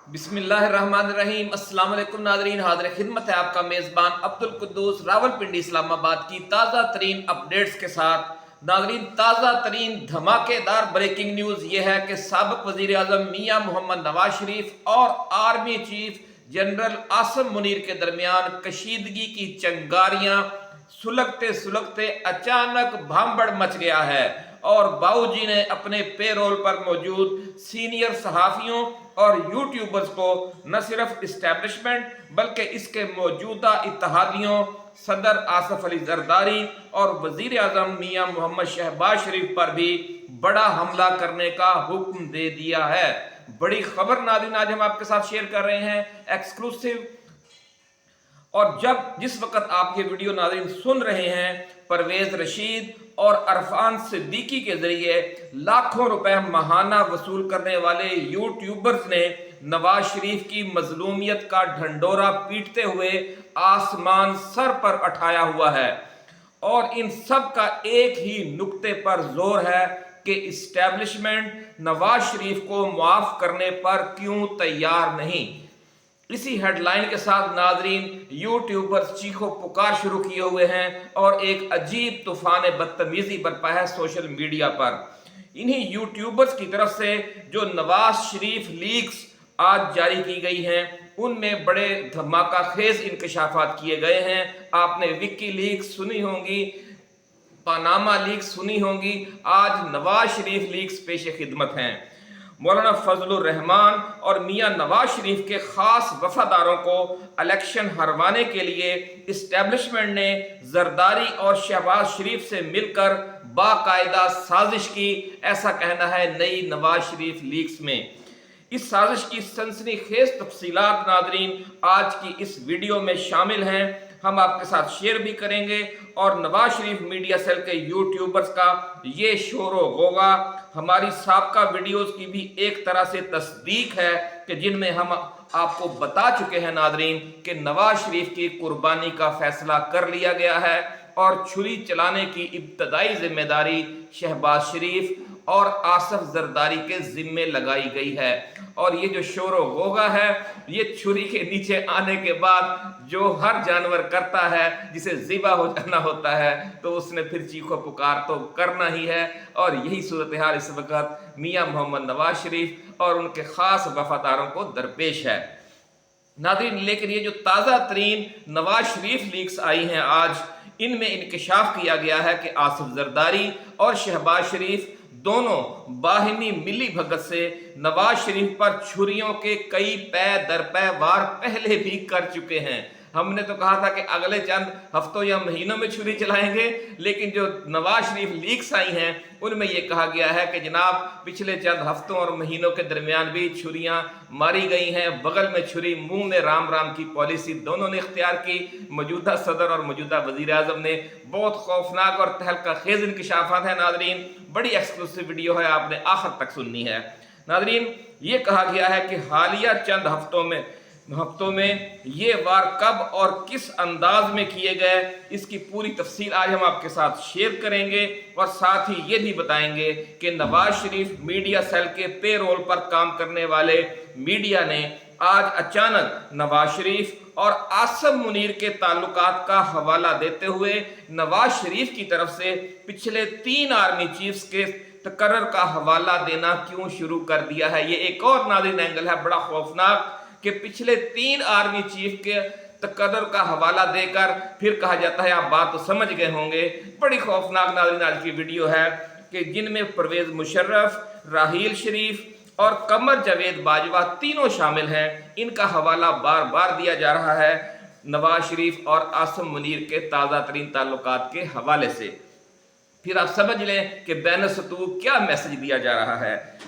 बिस्मिल्लाहिर्रहमानिर्रहीम। अस्सलाम वालेकुम नाज़रीन, हाज़िर खिदमत है आपका मेज़बान अब्दुल कुद्दूस रावलपिंडी इस्लामाबाद की ताज़ा तरीन अपडेट्स के साथ। नाज़रीन, ताज़ा तरीन धमाकेदार ब्रेकिंग न्यूज़ ये है कि साबिक़ वज़ीर आज़म मियाँ मोहम्मद नवाज शरीफ और army chief general Asim Munir के दरमियान कशीदगी की चंगारियाँ सुलगते सुलगते अचानक भांबड़ मच गया है और बाऊजी ने अपने पेरोल पर मौजूद सीनियर सहाफ़ियों और यूट्यूबर्स को न सिर्फ इस्टेब्लिशमेंट बल्कि इसके मौजूदा इत्तेहादियों सदर आसफ अली जरदारी और वजीर आज़म मियाँ मोहम्मद शहबाज शरीफ पर भी बड़ा हमला करने का हुक्म दे दिया है। बड़ी खबर नाज़रीन आज हम आपके साथ शेयर कर रहे हैं, एक्सक्लूसिव। और जिस वक्त आप ये वीडियो नाज़रीन सुन रहे हैं, परवेज रशीद और अरफान सिद्दीकी के जरिए लाखों रुपए महाना वसूल करने वाले यूट्यूबर्स ने नवाज शरीफ की मजलूमियत का ढंडोरा पीटते हुए आसमान सर पर उठाया हुआ है। और इन सब का एक ही नुक्ते पर जोर है कि इस्टेब्लिशमेंट नवाज शरीफ को माफ करने पर क्यों तैयार नहीं। इसी हेडलाइन के साथ नाजरीन यूट्यूबर्स चीखो पुकार शुरू किए हुए हैं और एक अजीब तूफान बदतमीजी बरपा है सोशल मीडिया पर। इन्हीं यूट्यूबर्स की तरफ से जो नवाज शरीफ लीक्स आज जारी की गई हैं, उनमें बड़े धमाका खेज इंकशाफात किए गए हैं। आपने विकी लीक्स सुनी होंगी, पानामा लीक्स सुनी होंगी, आज नवाज शरीफ लीक्स पेश खिदमत हैं। मौलाना फजलुर रहमान और मियाँ नवाज शरीफ के खास वफादारों को इलेक्शन हरवाने के लिए इस्टेब्लिशमेंट ने जरदारी और शहबाज शरीफ से मिलकर बाकायदा साजिश की, ऐसा कहना है नई नवाज शरीफ लीक्स में। इस साजिश की सनसनीखेज तफसीलात नादरीन आज की इस वीडियो में शामिल हैं, हम आपके साथ शेयर भी करेंगे। और नवाज शरीफ मीडिया सेल के यूट्यूबर्स का ये शोर व गोगा हमारी साबका वीडियोस की भी एक तरह से तस्दीक है कि जिनमें हम आपको बता चुके हैं नादरीन कि नवाज शरीफ की कुर्बानी का फैसला कर लिया गया है और छुरी चलाने की इब्तदाई जिम्मेदारी शहबाज शरीफ और आसफ जरदारी के जिम्मे लगाई गई है। और ये जो शोर व गोगा है, ये छुरी के नीचे आने के बाद जो हर जानवर करता है, जिसे ज़िबा हो जाना होता है, तो उसने फिर चीखो पुकार तो करना ही है। और यही सूरत हाल इस वक्त मियाँ मोहम्मद नवाज शरीफ और उनके खास वफादारों को दरपेश है नाज़रीन। लेकिन ये जो ताज़ा तरीन नवाज शरीफ लीक्स आई हैं आज, इनमें इंकशाफ किया गया है कि आसिफ जरदारी और शहबाज शरीफ दोनों बाहिनी मिली भगत से नवाज शरीफ पर छुरियों के कई पै दर पै वार पहले भी कर चुके हैं। हमने तो कहा था कि अगले चंद हफ्तों या महीनों में छुरी चलाएंगे, लेकिन जो नवाज शरीफ लीक्स आई हैं उनमें यह कहा गया है कि जनाब पिछले चंद हफ्तों और महीनों के दरमियान भी छुरियां मारी गई हैं। बगल में छुरी, मुंह में राम राम की पॉलिसी दोनों ने इख्तियार की। मौजूदा सदर और मौजूदा वजीर आजम ने बहुत खौफनाक और तहलका खेज इंकशाफात है नाजरीन। बड़ी एक्सक्लूसिव वीडियो है, आपने आखिर तक सुननी है नाजरीन। ये कहा गया है कि हालिया चंद हफ्तों में ये वार कब और किस अंदाज में किए गए, इसकी पूरी तफसील आज हम आपके साथ शेयर करेंगे। और साथ ही ये भी बताएंगे कि नवाज शरीफ मीडिया सेल के पेरोल पर काम करने वाले मीडिया ने आज अचानक नवाज शरीफ और आसिम मुनीर के ताल्लुकात का हवाला देते हुए नवाज शरीफ की तरफ से पिछले 3 आर्मी चीफ्स के तकर्रर का हवाला देना क्यों शुरू कर दिया है। ये एक और नाज़रीन एंगल है बड़ा खौफनाक कि पिछले 3 आर्मी चीफ के तकर्रर का हवाला देकर फिर कहा जाता है, आप बात तो समझ गए होंगे। बड़ी खौफनाक नाज़रीन आज की वीडियो है कि जिनमें परवेज मुशर्रफ, राहील शरीफ और कमर जावेद बाजवा तीनों शामिल हैं। इनका हवाला बार बार दिया जा रहा है नवाज शरीफ और आसिम मुनीर के ताज़ा तरीन ताल्लुकात के हवाले से। फिर आप समझ लें कि बैन सतूक क्या मैसेज दिया जा रहा है।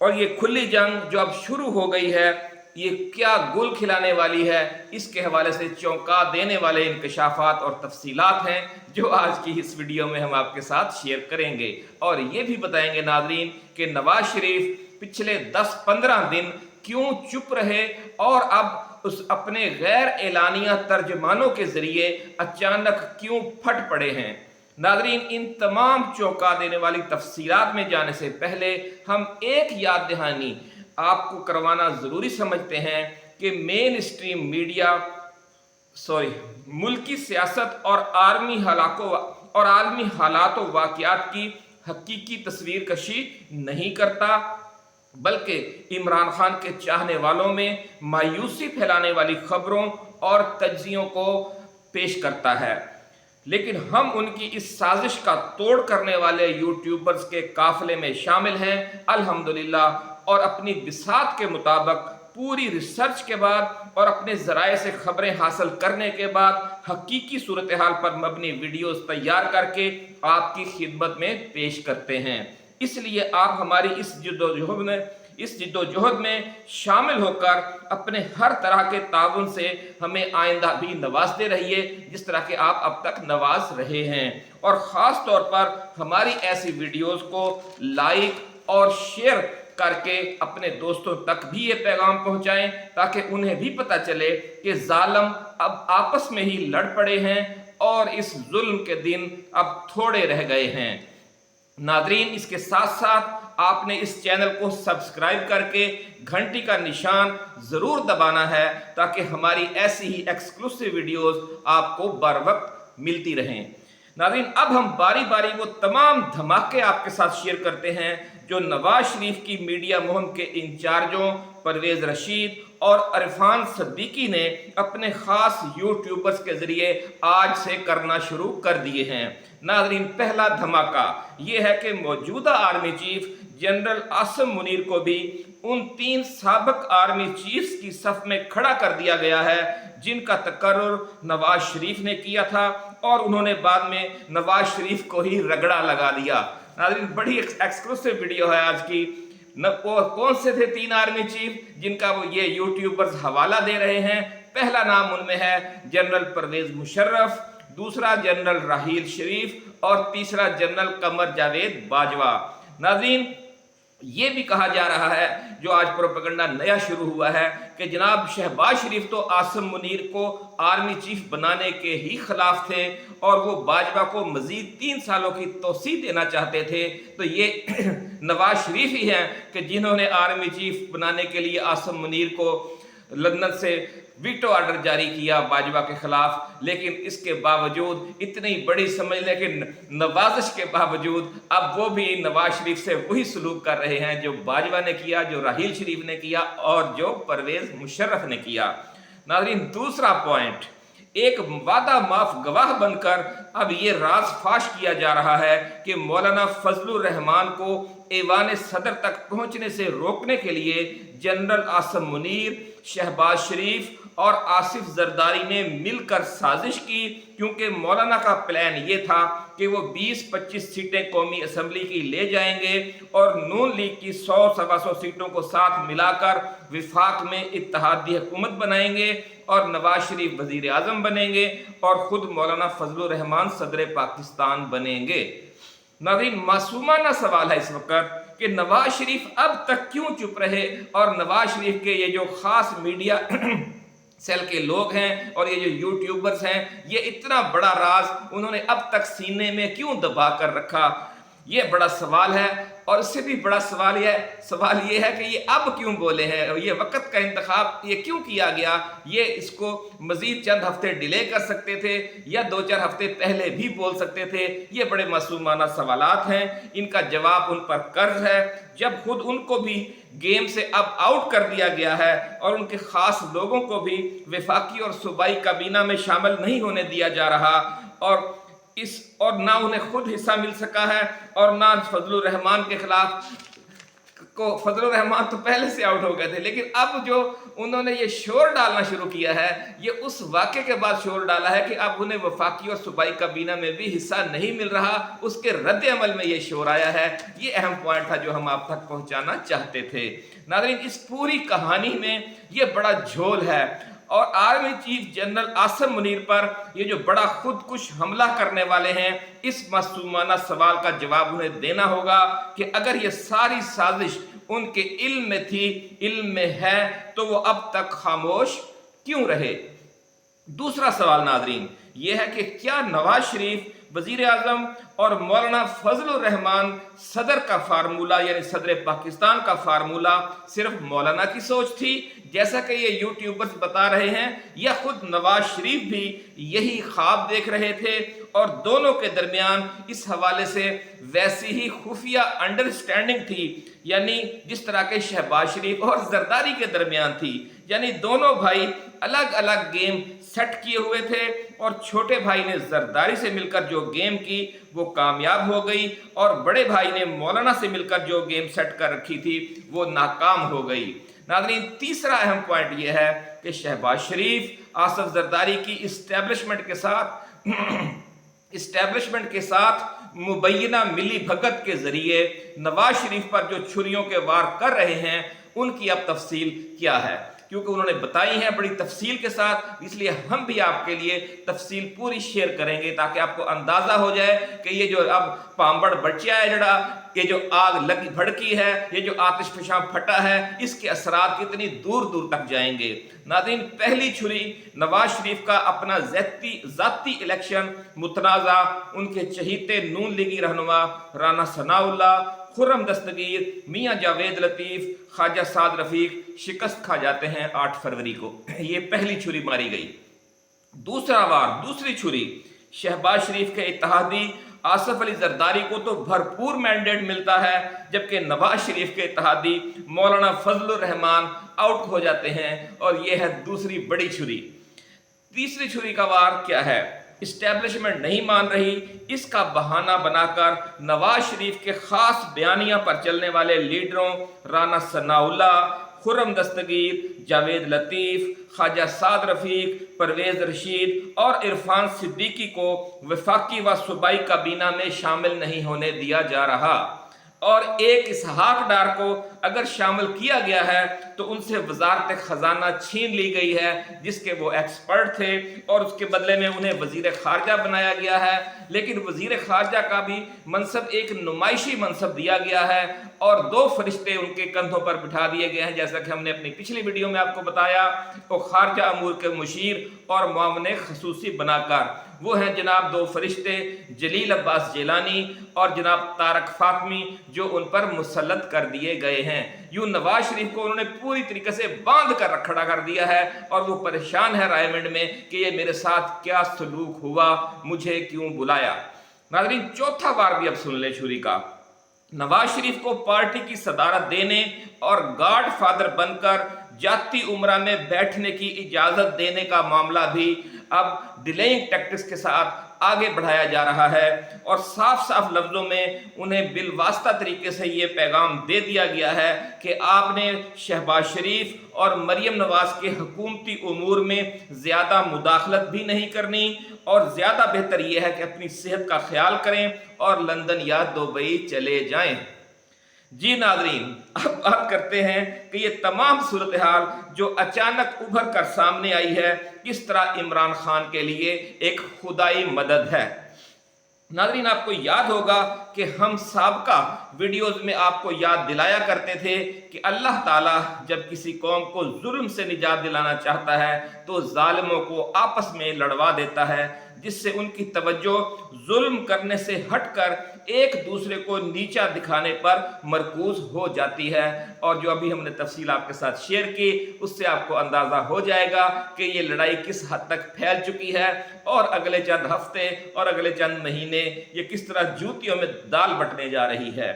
और ये खुली जंग जो अब शुरू हो गई है, ये क्या गुल खिलाने वाली है, इसके हवाले से चौंका देने वाले इंकशाफात और तफसीलात हैं जो आज की इस वीडियो में हम आपके साथ शेयर करेंगे। और ये भी बताएंगे नाजरीन कि नवाज शरीफ पिछले 10-15 दिन क्यों चुप रहे और अब उस अपने गैर एलानिया तर्जमानों के जरिए अचानक क्यों फट पड़े हैं। नाजरीन, इन तमाम चौंका देने वाली तफसीलात में जाने से पहले हम एक याद दहानी आपको करवाना ज़रूरी समझते हैं कि मेन स्ट्रीम मीडिया मुल्की सियासत और आलमी हालात व वाक़यात की हकीकी तस्वीर कशी नहीं करता, बल्कि इमरान खान के चाहने वालों में मायूसी फैलाने वाली खबरों और तज्जियों को पेश करता है। लेकिन हम उनकी इस साजिश का तोड़ करने वाले यूट्यूबर्स के काफिले में शामिल हैं अल्हम्दुलिल्लाह, और अपनी बिसात के मुताबिक पूरी रिसर्च के बाद और अपने ज़राए से खबरें हासिल करने के बाद हकीकी सूरत हाल पर मबनी वीडियोस तैयार करके आपकी खिदमत में पेश करते हैं। इसलिए आप हमारी इस जिद्दोजहद में शामिल होकर अपने हर तरह के ताउन से हमें आइंदा भी नवाजते रहिए, जिस तरह के आप अब तक नवाज रहे हैं। और ख़ास तौर पर हमारी ऐसी वीडियोस को लाइक और शेयर करके अपने दोस्तों तक भी ये पैगाम पहुंचाएं, ताकि उन्हें भी पता चले कि जालिम अब आपस में ही लड़ पड़े हैं और इस जुल्म के दिन अब थोड़े रह गए हैं। नादरीन, इसके साथ साथ आपने इस चैनल को सब्सक्राइब करके घंटी का निशान ज़रूर दबाना है, ताकि हमारी ऐसी ही एक्सक्लूसिव वीडियोस आपको बर वक्त मिलती रहें। नाज़रीन, अब हम बारी बारी वो तमाम धमाके आपके साथ शेयर करते हैं जो नवाज शरीफ की मीडिया मुहिम के इंचार्जों परवेज़ रशीद और इरफान सिद्दीकी ने अपने ख़ास यूट्यूबर्स के ज़रिए आज से करना शुरू कर दिए हैं। नाज़रीन, पहला धमाका ये है कि मौजूदा army chief general Asim Munir को भी उन 3 साबिक आर्मी चीफ्स की सफ में खड़ा कर दिया गया है जिनका तकर्रुर नवाज शरीफ ने किया था, और उन्होंने बाद में नवाज शरीफ को ही रगड़ा लगा दिया। नाज़रीन, बड़ी एक्सक्लूसिव वीडियो है आज की। कौन से थे 3 आर्मी चीफ जिनका वो ये यूट्यूबर्स हवाला दे रहे हैं? पहला नाम उनमें है जनरल परवेज़ मुशर्रफ, दूसरा जनरल राहील शरीफ और तीसरा जनरल कमर जावेद बाजवा। नाज़रीन, ये भी कहा जा रहा है, जो आज प्रोपेगेंडा नया शुरू हुआ है, कि जनाब शहबाज शरीफ तो आसिम मुनीर को आर्मी चीफ बनाने के ही खिलाफ थे और वो बाजवा को मजीद 3 सालों की तोसी देना चाहते थे। तो ये नवाज शरीफ ही हैं कि जिन्होंने आर्मी चीफ बनाने के लिए आसिम मुनीर को लंदन से वीटो ऑर्डर जारी किया बाजवा के खिलाफ। लेकिन इसके बावजूद, इतनी बड़ी समझ लें कि नवाजिश के बावजूद, अब वो भी नवाज शरीफ से वही सलूक कर रहे हैं जो बाजवा ने किया, जो राहील शरीफ ने किया और जो परवेज़ मुशर्रफ ने किया। नाज़रीन, दूसरा पॉइंट, एक वादा माफ गवाह बनकर अब ये राज फाश किया जा रहा है कि मौलाना फजलुर रहमान को ऐवान सदर तक पहुंचने से रोकने के लिए जनरल आसिम मुनीर, शहबाज शरीफ और आसिफ जरदारी ने मिलकर साजिश की, क्योंकि मौलाना का प्लान ये था कि वो 20-25 सीटें कौमी असम्बली की ले जाएंगे और नून लीग की 100-125 सीटों को साथ मिलाकर विफाक में इत्तेहादी हुकूमत बनाएंगे और नवाज शरीफ वजीर आजम बनेंगे और ख़ुद मौलाना फजलुर रहमान सदर पाकिस्तान बनेंगे। नाज़रीन, मासूमाना सवाल है इस वक्त कि नवाज शरीफ अब तक क्यों चुप रहे, और नवाज शरीफ के ये जो ख़ास मीडिया सेल के लोग हैं और ये जो यूट्यूबर्स हैं, ये इतना बड़ा राज उन्होंने अब तक सीने में क्यों दबा कर रखा, ये बड़ा सवाल है। और इससे भी बड़ा सवाल ये है कि ये अब क्यों बोले हैं, और ये वक्त का इंतखाब ये क्यों किया गया। ये इसको मज़ीद चंद हफ्ते डिले कर सकते थे या 2-4 हफ्ते पहले भी बोल सकते थे। ये बड़े मासूमाना सवालात हैं, इनका जवाब उन पर कर्ज है, जब खुद उनको भी गेम से अब आउट कर दिया गया है और उनके ख़ास लोगों को भी वफाकी और सूबाई काबीना में शामिल नहीं होने दिया जा रहा, और ना उन्हें खुद हिस्सा मिल सका है और ना फजलुर रहमान के खिलाफ फजलुर रहमान तो पहले से आउट हो गए थे, लेकिन अब जो उन्होंने ये शोर डालना शुरू किया है, ये उस वाक़े के बाद शोर डाला है कि अब उन्हें वफाकी और सूबाई काबीना में भी हिस्सा नहीं मिल रहा, उसके रद्द अमल में ये शोर आया है। ये अहम पॉइंट था जो हम आप तक पहुँचाना चाहते थे। नाज़रीन, इस पूरी कहानी में ये बड़ा झोल है और army chief general Asim Munir पर ये जो बड़ा खुदकुश हमला करने वाले हैं, इस मासूमाना सवाल का जवाब उन्हें देना होगा कि अगर ये सारी साजिश उनके इल्म में थी, इल्म में है, तो वो अब तक खामोश क्यों रहे। दूसरा सवाल नाज़रीन ये है कि क्या नवाज शरीफ वजीर आजम और मौलाना फजलुर रहमान सदर का फार्मूला यानी सदर पाकिस्तान का फार्मूला सिर्फ मौलाना की सोच थी, जैसा कि ये यूट्यूबर्स बता रहे हैं, या खुद नवाज शरीफ भी यही ख्वाब देख रहे थे और दोनों के दरमियान इस हवाले से वैसी ही खुफिया अंडरस्टैंडिंग थी, यानी जिस तरह के शहबाज शरीफ और जरदारी के दरमियान थी। यानी दोनों भाई अलग अलग गेम सेट किए हुए थे और छोटे भाई ने जरदारी से मिलकर जो गेम की वो कामयाब हो गई और बड़े भाई ने मौलाना से मिलकर जो गेम सेट कर रखी थी वो नाकाम हो गई। नाज़रीन, तीसरा अहम पॉइंट यह है कि शहबाज शरीफ आसफ जरदारी की इस्टेब्लिशमेंट के साथ मुबैना मिली भगत के जरिए नवाज शरीफ पर जो छुरियों के वार कर रहे हैं उनकी अब तफसील क्या है, क्योंकि उन्होंने बताई है बड़ी तफसील के साथ, इसलिए हम भी आपके लिए तफसील पूरी शेयर करेंगे ताकि आपको अंदाजा हो जाए कि ये जो अब पांबड़ बचिया है जड़ा, ये जो आग लगी भड़की है, ये जो आतिश फिशां फटा है, इसके असरात कितनी दूर दूर तक जाएंगे। नाज़रीन, पहली छुरी नवाज शरीफ का अपना जाती इलेक्शन मुतनाज़ा उनके चहीते नून लीगी रहनुमा राना सनाउल्लाह, खुर्रम दस्तगीर, मियां जावेद लतीफ़, ख्वाजा साद रफीक शिकस्त खा जाते हैं 8 फरवरी को। ये पहली छुरी मारी गई। दूसरी छुरी शहबाज शरीफ के इत्तेहादी आसफ अली जरदारी को तो भरपूर मैंडेट मिलता है, जबकि नवाज शरीफ के इत्तेहादी मौलाना फजलुर रहमान आउट हो जाते हैं और यह है दूसरी बड़ी छुरी। तीसरी छुरी का वार क्या है? इस्टेब्लिशमेंट नहीं मान रही, इसका बहाना बनाकर नवाज शरीफ के खास बयानिया पर चलने वाले लीडरों राना सनाउल्लाह, खुर्रम दस्तगीर, जावेद लतीफ़, ख्वाजा साद रफीक, परवेज रशीद और इरफान सिद्दीकी को वफाकी व सूबाई काबीना में शामिल नहीं होने दिया जा रहा और एक इसहाक डार को अगर शामिल किया गया है तो उनसे वजारत खजाना छीन ली गई है जिसके वो एक्सपर्ट थे और उसके बदले में उन्हें वजीर खारजा बनाया गया है। लेकिन वजीर खारजा का भी मनसब एक नुमाइशी मनसब दिया गया है और 2 फरिश्ते उनके कंधों पर बिठा दिए गए हैं, जैसा कि हमने अपनी पिछली वीडियो में आपको बताया। वो खारजा अमूर के मुशीर और मुआवने खसूसी बनाकर वो हैं जनाब 2 फरिश्ते जलील अब्बास जिलानी और जनाब तारक फातमी, जो उन पर मुसल्लत कर दिए गए हैं। यूं नवाज शरीफ को उन्होंने पूरी तरीके से बांध कर खड़ा कर दिया है और वो परेशान है रायमंड में कि ये मेरे साथ क्या सलूक हुआ, मुझे क्यों बुलाया। नाज़रीन, चौथा वार भी अब सुन ले छुरी का। नवाज शरीफ को पार्टी की सदारत देने और गॉड फादर बनकर जाती उम्रा में बैठने की इजाजत देने का मामला भी अब डिलेइंग टैक्टिक्स के साथ आगे बढ़ाया जा रहा है और साफ साफ लफ्जों में उन्हें बिलवास्ता तरीके से ये पैगाम दे दिया गया है कि आपने शहबाज शरीफ और मरियम नवाज के हुकूमती उमूर में ज़्यादा मुदाखलत भी नहीं करनी और ज़्यादा बेहतर यह है कि अपनी सेहत का ख्याल करें और लंदन या दुबई चले जाएं। जी नाज़रीन, अब बात करते हैं कि ये तमाम सूरत हाल जो अचानक उभर कर सामने आई है किस तरह इमरान खान के लिए एक खुदाई मदद है। नाज़रीन, आपको याद होगा कि हम साबका वीडियोस में आपको याद दिलाया करते थे कि अल्लाह ताला जब किसी कौम को जुल्म से निजात दिलाना चाहता है तो जालिमों को आपस में लड़वा देता है, जिससे उनकी तवज्जो जुल्म करने से हटकर एक दूसरे को नीचा दिखाने पर मरकूज हो जाती है। और जो अभी हमने तफसील आपके साथ शेयर की उससे आपको अंदाज़ा हो जाएगा कि ये लड़ाई किस हद तक फैल चुकी है और अगले चंद हफ्ते और अगले चंद महीने ये किस तरह जूतियों में दाल बटने जा रही है।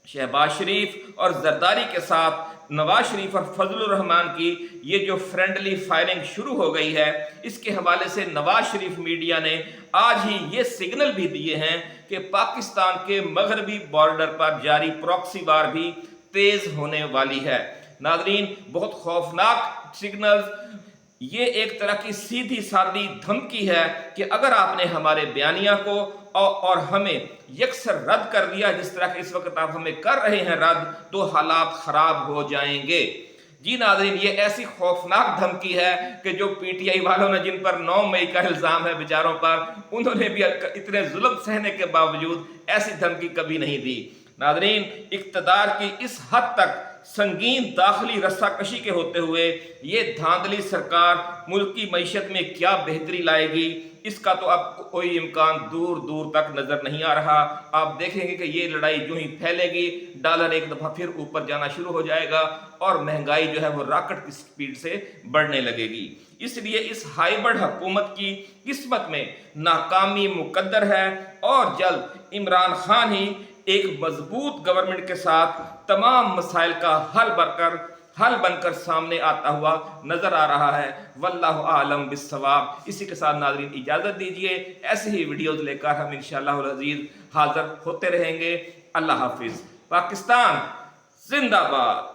शहबाज शरीफ और जरदारी के साथ नवाज शरीफ और फजलुर रहमान की ये जो फ्रेंडली फायरिंग शुरू हो गई है, इसके हवाले से नवाज शरीफ मीडिया ने आज ही ये सिग्नल भी दिए हैं कि पाकिस्तान के मगरबी बॉर्डर पर जारी प्रॉक्सी वार भी तेज होने वाली है। नाज़रीन, बहुत खौफनाक सिग्नल्स, ये एक तरह की सीधी सादी धमकी है कि अगर आपने हमारे बयानिया को और हमें यकसर रद्द कर दिया जिस तरह के इस वक्त आप हमें कर रहे हैं रद्द, तो हालात खराब हो जाएंगे। जी नाज़रीन, ये ऐसी खौफनाक धमकी है कि जो पीटीआई वालों ने जिन पर 9 मई का इल्ज़ाम है बेचारों पर, उन्होंने भी इतने जुल्म सहने के बावजूद ऐसी धमकी कभी नहीं दी। नाज़रीन, इक़्तिदार की इस हद तक संगीन दाखिली रस्साकशी के होते हुए ये धांधली सरकार मुल्क की मईशत में क्या बेहतरी लाएगी, اس کا تو اب کوئی امکان دور دور تک نظر نہیں آ رہا. آپ دیکھیں گے کہ یہ لڑائی جو ہی پھیلے گی ڈالر ایک دفعہ پھر اوپر جانا شروع ہو جائے گا اور مہنگائی جو ہے وہ راکٹ کی سپیڈ سے بڑھنے لگے گی. اس لیے اس ہائیبرڈ حکومت کی قسمت میں ناکامی مقدر ہے اور جلد عمران خان ہی ایک مضبوط گورنمنٹ کے ساتھ تمام مسائل کا حل بن کر سامنے آتا ہوا نظر آ رہا ہے. واللہ اعلم بالصواب. اسی کے ساتھ ناظرین اجازت دیجیے، ایسے ہی ویڈیوز لے کر ہم انشاءاللہ العزیز حاضر ہوتے رہیں گے. اللہ حافظ. پاکستان زندہ باد.